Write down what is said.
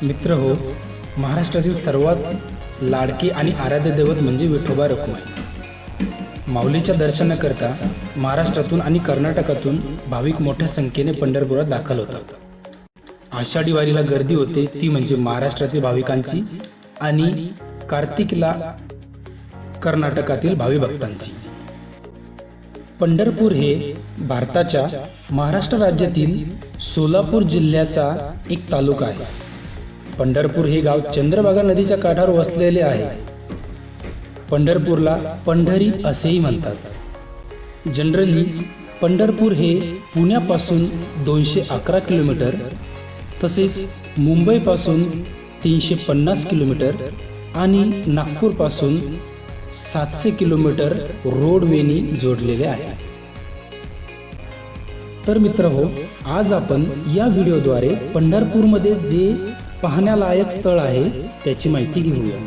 मित्र हो, महाराष्ट्रातील सर्वात लाडके आणि आराध्य दैवत म्हणजे विठोबा रुखमाई. माऊलीच्या दर्शनाकरता महाराष्ट्रातून आणि कर्नाटकातून भाविक मोठ्या संख्येने पंढरपुरात दाखल होतात. आषाढी वारीला गर्दी होते ती म्हणजे महाराष्ट्रातील भाविकांची आणि कार्तिकला कर्नाटकातील भावी भक्तांची. पंढरपूर हे भारताच्या महाराष्ट्र राज्यातील सोलापूर जिल्ह्याचा एक तालुका आहे. पंढरपूर हे गाव चंद्रभागा नदीच्या काठावर वसलेले आहे. पंढरपूरला पंढरी असेही म्हणतात. जनरली पंढरपूर हे पुण्यापासून 211 किलोमीटर तसेच मुंबईपासून 350 किलोमीटर आणि नागपूरपासून 700 किलोमीटर रोडवेनी जोडलेले आहे. तर मित्र हो, आज आपण या व्हिडिओद्वारे पंढरपूरमध्ये जे पाहण्यालायक स्थळ आहे त्याची माहिती घेऊया.